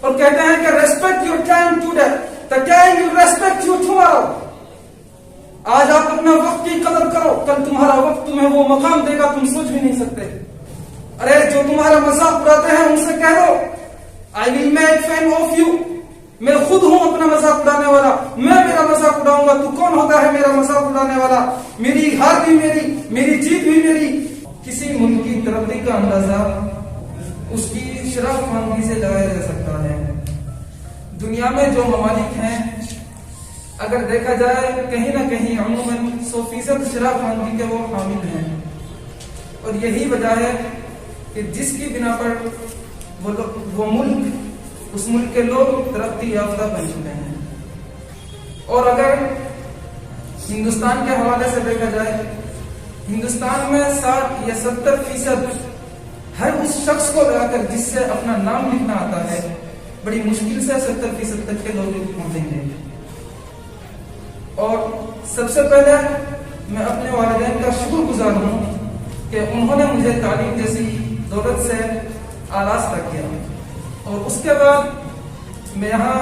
اور کہتے ہیں کہ respect your time today the time will respect you tomorrow. آج آپ اپنا وقت کی قدر کرو، کل تمہارا وقت تمہیں وہ مقام دے گا تم سوچ بھی نہیں سکتے. ارے جو تمہارا مذاق اڑاتے ہیں ان سے کہہ دو I will make fun of you. میں خود ہوں اپنا مذاق اڑانے والا، میں میرا مذاق اڑاؤں گا. تو کون ہوتا ہے میرا مذاق اڑانے والا؟ میری ہار بھی میری، میری جیت بھی میری. کسی ملک کی ترقی کا اندازہ اس کی شرف خواندگی سے لگایا جا سکتا ہے. دنیا میں جو ممالک ہیں اگر دیکھا جائے کہیں نہ کہیں عموماً 100% شرف خواندگی کے وہ حامل ہیں. اور یہی وجہ ہے کہ جس کی بنا پر وہ ملک، اس ملک کے لوگ ترقی یافتہ بن چکے ہیں. اور اگر ہندوستان کے حوالے سے دیکھا جائے، ہندوستان میں 60 یا 70% ہر اس شخص کو لگا کر جس سے اپنا نام لکھنا آتا ہے، بڑی مشکل سے 70% تک کے لوگ پہنچیں گے. اور سب سے پہلے میں اپنے والدین کا شکر گزار ہوں کہ انہوں نے مجھے تعلیم جیسی دولت سے آراستہ کیا. اور اس کے بعد میں یہاں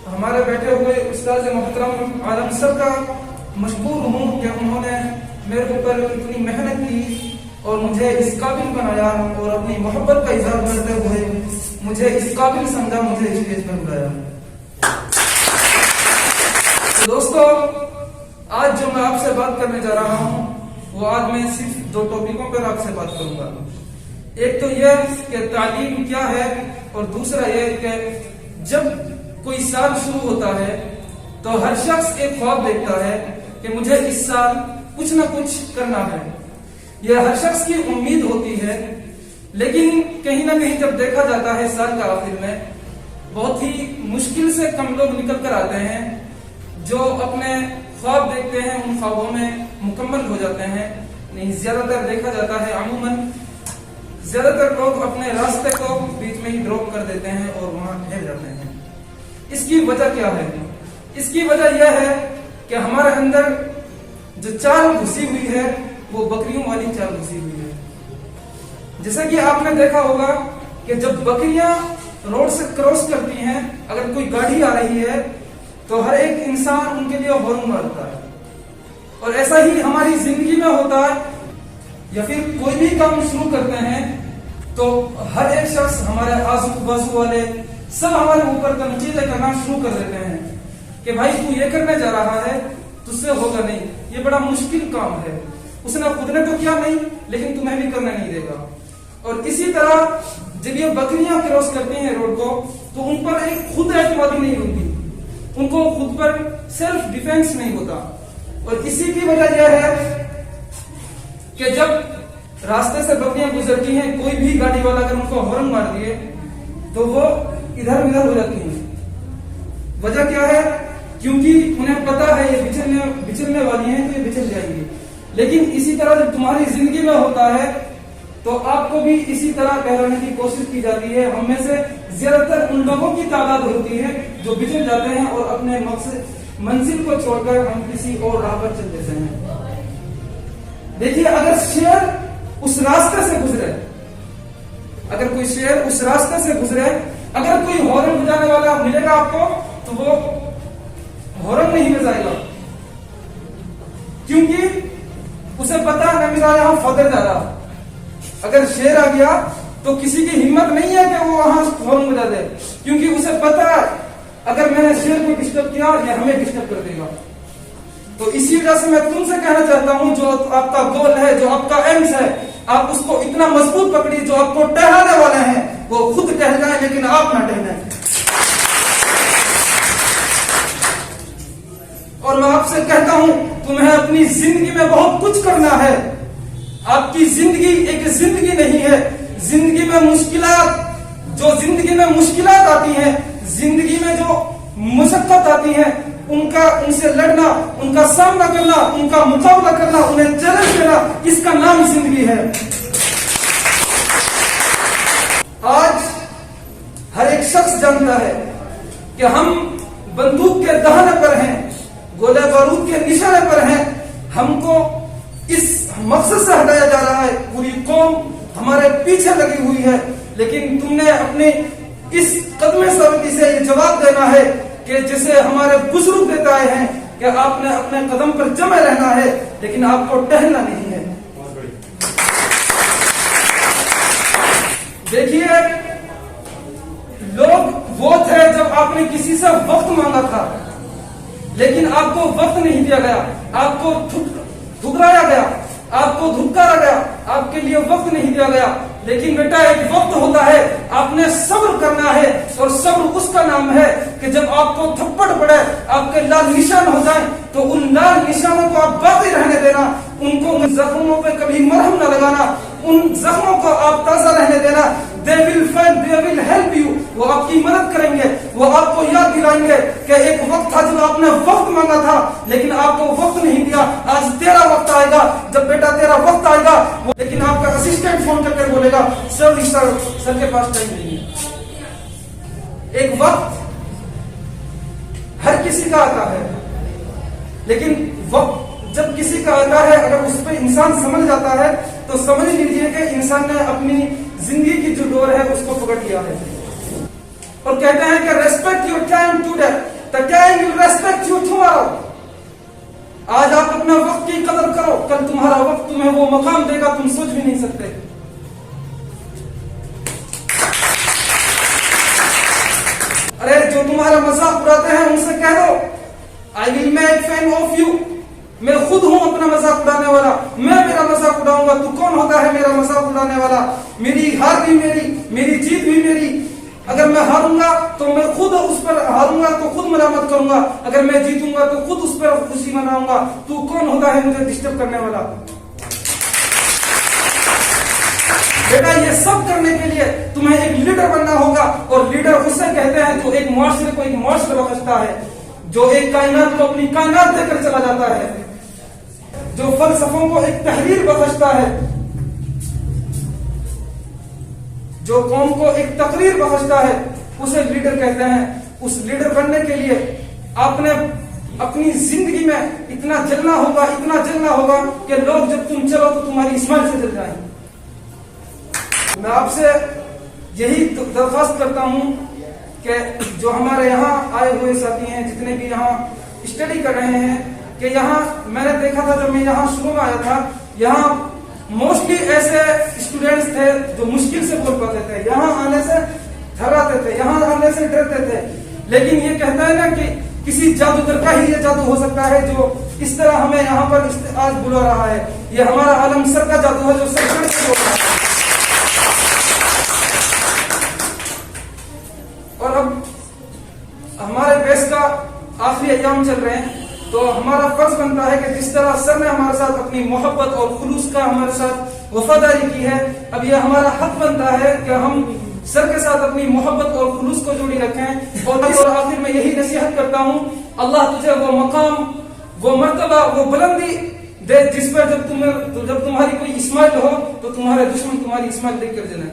ہمارے بیٹھے ہوئے استاد محترم عالم سر کا مشکور ہوں کہ انہوں نے میرے اوپر اتنی محنت کی اور مجھے اس قابل بنایا اور اپنی محبت کا اظہار کرتے ہوئے مجھے اس قابل سمجھا، مجھے اسٹیج پر بلایا. دوستو، آج جو میں آپ سے بات کرنے جا رہا ہوں وہ آج میں صرف 2 ٹاپکوں پر آپ سے بات کروں گا. ایک تو یہ کہ تعلیم کیا ہے، اور دوسرا یہ کہ جب کوئی سال شروع ہوتا ہے تو ہر شخص ایک خواب دیکھتا ہے کہ مجھے اس سال کچھ نہ کچھ کرنا ہے. یہ ہر شخص کی امید ہوتی ہے، لیکن کہیں نہ کہیں جب دیکھا جاتا ہے سال کا آخر میں بہت ہی مشکل سے کم لوگ نکل کر آتے ہیں جو اپنے خواب دیکھتے ہیں ان خوابوں میں مکمل ہو جاتے ہیں. نہیں، زیادہ تر دیکھا جاتا ہے عموماً زیادہ تر لوگ اپنے راستے کو بیچ میں ہی ڈراپ کر دیتے ہیں اور وہاں ٹھہر جاتے ہیں. اس کی وجہ کیا ہے؟ اس کی وجہ یہ ہے کہ ہمارے اندر جو چال گھسی ہوئی ہے وہ بکریوں والی چال گھسی ہوئی ہے. جیسا کہ آپ نے دیکھا ہوگا کہ جب بکریاں روڈ سے کراس کرتی ہیں، اگر کوئی گاڑی آ رہی ہے تو ہر ایک انسان ان کے لیے ہارن مارتا ہے. اور ایسا ہی ہماری زندگی میں ہوتا ہے، یا پھر کوئی بھی کام شروع کرتے ہیں تو ہر ایک شخص، ہمارے آزو بازو والے سب ہمارے اوپر تنقید کرنا شروع کر دیتے ہیں کہ بھائی تو یہ کرنے جا رہا ہے، تجھ سے ہوگا نہیں، یہ بڑا مشکل کام ہے، اس نے خود نے تو کیا نہیں لیکن تمہیں بھی کرنے نہیں دے گا. اور اسی طرح جب یہ بکریاں کراس کرتی ہیں روڈ کو تو ان پر ایک خود اعتمادی نہیں ہوتی، ان کو خود پر سیلف ڈیفینس نہیں ہوتا. اور اسی کی وجہ یہ ہے کہ جب راستے سے بکریاں گزرتی ہیں، کوئی بھی گاڑی والا اگر ان کو ہارن مار دیے تو وہ ادھر ادھر ہو جاتی ہیں. وجہ کیا ہے؟ کیونکہ انہیں پتا ہے یہ بچھڑنے والی ہیں تو یہ بچھڑ جائیں گی. لیکن اسی طرح جب تمہاری زندگی میں ہوتا ہے تو آپ کو بھی اسی طرح کہلانے کی کوشش کی جاتی ہے. ہم میں سے زیادہ تر ان لوگوں کی تعداد ہوتی ہے جو بچھڑ جاتے ہیں اور اپنے منزل کو چھوڑ کر ہم کسی اور راہ پر چل دیتے ہیں. دیکھیے، اگر شیر اس راستے سے گزرے، اگر کوئی شیر اس راستے سے گزرے، اگر کوئی ہارن بجانے والا ملے گا آپ کو تو وہ ہارن نہیں بجائے گا، کیونکہ اسے پتا ہے میرا یہاں فدر جا رہا. اگر شیر آ گیا تو کسی کی ہمت نہیں ہے کہ وہ وہاں ہارن بجا دے، کیونکہ اسے پتا ہے اگر میں نے شیر کو ڈسٹرب کیا یہ ہمیں ڈسٹرب کر دے گا. تو اسی وجہ سے میں تم سے کہنا چاہتا ہوں، جو آپ کا گول ہے، جو آپ کا ایمز ہے، آپ اس کو اتنا مضبوط پکڑیے. جو آپ کو ٹہرانے والے ہیں وہ خود ٹہل جائیں لیکن آپ نہ ٹہلیں. اور میں آپ سے کہتا ہوں تمہیں اپنی زندگی میں بہت کچھ کرنا ہے. آپ کی زندگی ایک زندگی نہیں ہے. زندگی میں مشکلات آتی ہیں، زندگی میں جو مشقت آتی ہیں، ان سے لڑنا، ان کا سامنا کرنا، ان کا مقابلہ کرنا، انہیں چیلنج دینا، اس کا نام زندگی ہے. آج ہر ایک شخص جانتا ہے کہ ہم بندوق کے دہانے پر ہیں، گولہ بارود کے نشانے پر ہیں. ہم کو اس مقصد سے ہٹایا جا رہا ہے، پوری قوم ہمارے پیچھے لگی ہوئی ہے، لیکن تم نے اپنے اس قدم ثابتی سے یہ جواب دینا ہے کہ جسے ہمارے بزرگ دیتے آئے ہیں کہ آپ نے اپنے قدم پر جمے رہنا ہے لیکن آپ کو ٹہلنا نہیں ہے. دیکھیے لوگ وہ تھے جب آپ نے کسی سے وقت مانگا تھا لیکن آپ کو وقت نہیں دیا گیا, آپ کو ٹھکرایا گیا, آپ کو دھکارا گیا, آپ کے لیے وقت نہیں دیا گیا. لیکن بیٹا ایک وقت ہوتا ہے, آپ نے صبر کرنا ہے, اور صبر اس کا نام ہے کہ جب آپ کو تھپڑ پڑے, آپ کے لال نشان ہو جائیں تو ان لال نشانوں کو آپ باقی رہنے دینا, ان کو زخموں پہ کبھی مرہم نہ لگانا, ان زخموں کو آپ تازہ رہنے دینا. They will help you. وہ آپ کی مدد کریں گے, وہ آپ کو یاد دلائیں گے کہ ایک وقت تھا جب آپ نے وقت مانگا تھا لیکن آپ کو وقت نہیں دیا. آج تیرا وقت آئے گا, جب بیٹا تیرا وقت آئے گا, لیکن آپ کا اسسٹنٹ فون کر کے بولے گا سر کے پاس ٹائم نہیں ہے. ایک وقت ہر کسی کا آتا ہے لیکن وقت جب کسی کا آتا ہے اگر اس پہ انسان سمجھ جاتا ہے تو سمجھ لیجیے کہ انسان نے اپنی زندگی کی جو ڈور ہے اس کو پکڑ لیا ہے. اور کہتے ہیں کہ respect your time today, the time will respect you tomorrow. آج آپ اپنا وقت کی قدر کرو, کل تمہارا وقت تمہیں وہ مقام دے گا تم سوچ بھی نہیں سکتے. ارے جو تمہارا مذاق اڑاتے ہیں ان سے کہہ دو I will make fun of you. میں خود ہوں اپنا مذاق اڑانے والا, میں میرا مذاق اڑاؤں گا. تو کون ہوتا ہے میرا مذاق اڑانے والا؟ میری ہار بھی میری, میری جیت بھی میری. اگر میں ہاروں گا تو میں خود اس پر ہاروں گا تو خود ملامت کروں گا, اگر میں جیتوں گا تو خود اس پر خوشی مناؤں گا. تو کون ہوتا ہے مجھے ڈسٹرب کرنے والا؟ بیٹا یہ سب کرنے کے لیے تمہیں ایک لیڈر بننا ہوگا, اور لیڈر اسے کہتے ہیں جو ایک معاشرے کو ایک معاشرہ بخشتا ہے, جو ایک کائنات کو اپنی کائنات دے کر چلا جاتا ہے, جو فلسفوں کو ایک تحریر بخشتا ہے, جو قوم کو ایک تقریر بخشتا ہے, اسے لیڈر کہتے ہیں. اس لیڈر بننے کے لیے آپ نے اپنی زندگی میں اتنا جلنا ہوگا, اتنا جلنا ہوگا کہ لوگ جب تم چلو تو تمہاری اسمائل سے جل جائیں. میں آپ سے یہی درخواست کرتا ہوں کہ جو ہمارے یہاں آئے ہوئے ساتھی ہیں, جتنے بھی یہاں اسٹڈی کر رہے ہیں, کہ یہاں میں نے دیکھا تھا جب میں یہاں شروع میں آیا تھا, یہاں موسٹلی ایسے اسٹوڈینٹس تھے جو مشکل سے بول پاتے تھے, یہاں آنے سے تھراتے تھے, یہاں آنے سے ڈرتے تھے. لیکن یہ کہتا ہے نا کہ کسی جادوگر کا ہی یہ جادو ہو سکتا ہے جو اس طرح ہمیں یہاں پر آج بلا رہا ہے. یہ ہمارا عالم سر کا جادو ہے جو سر چڑھ کے بول رہا ہے. اور اب ہمارے بیس کا آخری ایام چل رہے ہیں تو ہمارا فرض بنتا ہے کہ جس طرح سر نے ہمارے ساتھ اپنی محبت اور خلوص کا ہمارے ساتھ وفاداری کی ہے, اب یہ ہمارا حق بنتا ہے کہ ہم سر کے ساتھ اپنی محبت اور خلوص کو جوڑی رکھیں. اور آخر میں یہی نصیحت کرتا ہوں, اللہ تجھے وہ مقام, وہ مرتبہ, وہ بلندی دے جس پر جب تمہاری کوئی اسمائل ہو تو تمہارے دشمن تمہاری اسمائل دیکھ کر جلیں.